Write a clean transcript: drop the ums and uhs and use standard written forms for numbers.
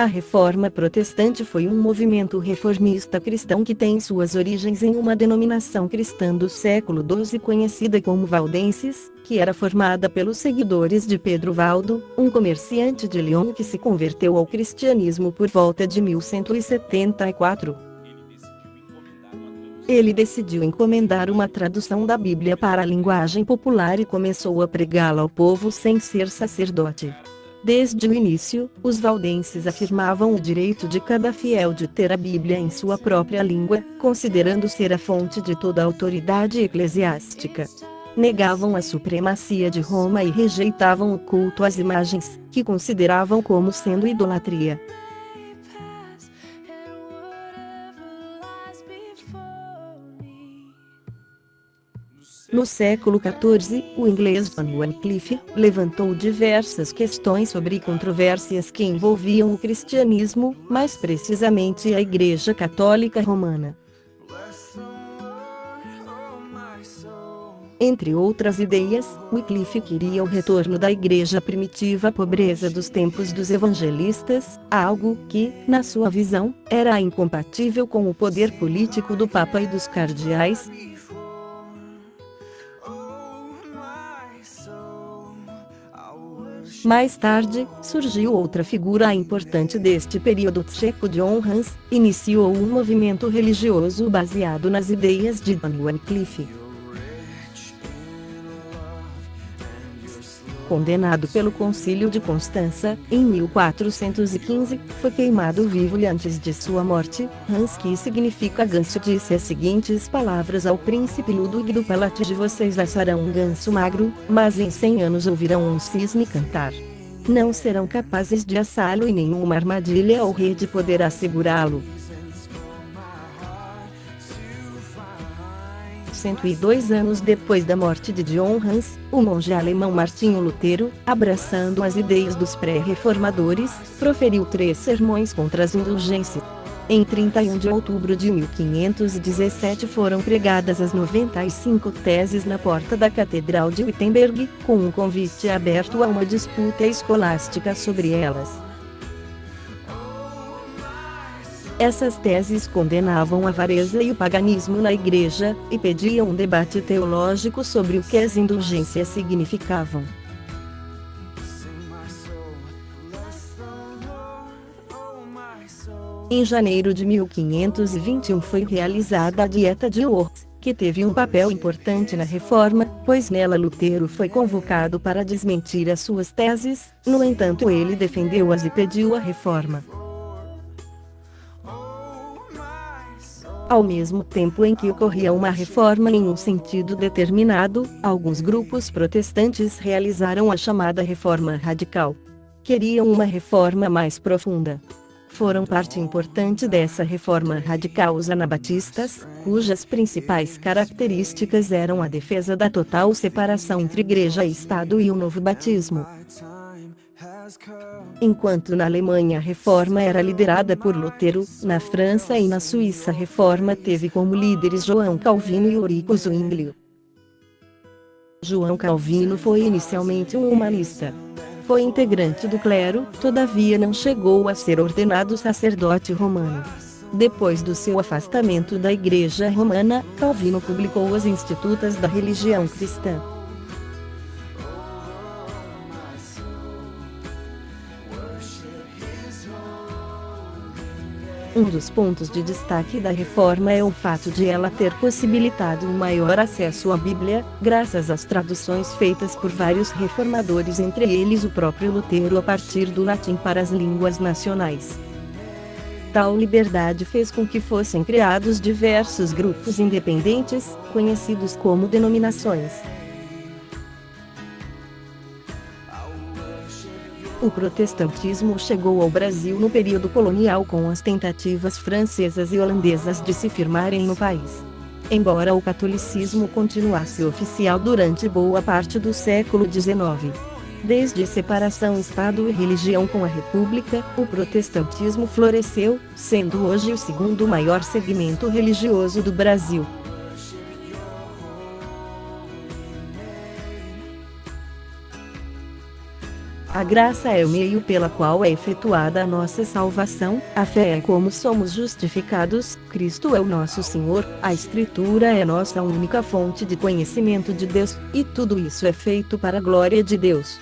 A Reforma Protestante foi um movimento reformista cristão que tem suas origens em uma denominação cristã do século XII conhecida como Valdenses, que era formada pelos seguidores de Pedro Valdo, um comerciante de Lyon que se converteu ao cristianismo por volta de 1174. Ele decidiu encomendar uma tradução da Bíblia para a linguagem popular e começou a pregá-la ao povo sem ser sacerdote. Desde o início, os valdenses afirmavam o direito de cada fiel de ter a Bíblia em sua própria língua, considerando ser a fonte de toda a autoridade eclesiástica. Negavam a supremacia de Roma e rejeitavam o culto às imagens, que consideravam como sendo idolatria. No século XIV, o inglês John Wycliffe levantou diversas questões sobre controvérsias que envolviam o cristianismo, mais precisamente a Igreja Católica Romana. Entre outras ideias, Wycliffe queria o retorno da Igreja primitiva à pobreza dos tempos dos evangelistas, algo que, na sua visão, era incompatível com o poder político do Papa e dos cardeais. Mais tarde, surgiu outra figura importante deste período tcheco, John Hus, iniciou um movimento religioso baseado nas ideias de John Wycliffe. Condenado pelo Concílio de Constança, em 1415, foi queimado vivo e antes de sua morte, Hans, que significa ganso, disse as seguintes palavras ao príncipe Ludwig do Palatine: vocês assarão um ganso magro, mas em 100 anos ouvirão um cisne cantar. Não serão capazes de assá-lo e nenhuma armadilha ou rede poderá segurá-lo. 102 anos depois da morte de John Hus, o monge alemão Martinho Lutero, abraçando as ideias dos pré-reformadores, proferiu 3 sermões contra as indulgências. Em 31 de outubro de 1517 foram pregadas as 95 teses na porta da Catedral de Wittenberg, com um convite aberto a uma disputa escolástica sobre elas. Essas teses condenavam a avareza e o paganismo na Igreja, e pediam um debate teológico sobre o que as indulgências significavam. Em janeiro de 1521 foi realizada a Dieta de Worms, que teve um papel importante na reforma, pois nela Lutero foi convocado para desmentir as suas teses. No entanto, ele defendeu-as e pediu a reforma. Ao mesmo tempo em que ocorria uma reforma em um sentido determinado, alguns grupos protestantes realizaram a chamada Reforma Radical. Queriam uma reforma mais profunda. Foram parte importante dessa reforma radical os anabatistas, cujas principais características eram a defesa da total separação entre Igreja e Estado e o novo batismo. Enquanto na Alemanha a reforma era liderada por Lutero, na França e na Suíça a reforma teve como líderes João Calvino e Ulrico Zwinglio. João Calvino foi inicialmente um humanista. Foi integrante do clero, todavia não chegou a ser ordenado sacerdote romano. Depois do seu afastamento da Igreja Romana, Calvino publicou as Institutas da Religião Cristã. Um dos pontos de destaque da reforma é o fato de ela ter possibilitado um maior acesso à Bíblia, graças às traduções feitas por vários reformadores, entre eles o próprio Lutero, a partir do latim para as línguas nacionais. Tal liberdade fez com que fossem criados diversos grupos independentes, conhecidos como denominações. O protestantismo chegou ao Brasil no período colonial com as tentativas francesas e holandesas de se firmarem no país. Embora o catolicismo continuasse oficial durante boa parte do século XIX. Desde a separação Estado e religião com a República, o protestantismo floresceu, sendo hoje o segundo maior segmento religioso do Brasil. A graça é o meio pela qual é efetuada a nossa salvação, a fé é como somos justificados, Cristo é o nosso Senhor, a Escritura é nossa única fonte de conhecimento de Deus, e tudo isso é feito para a glória de Deus.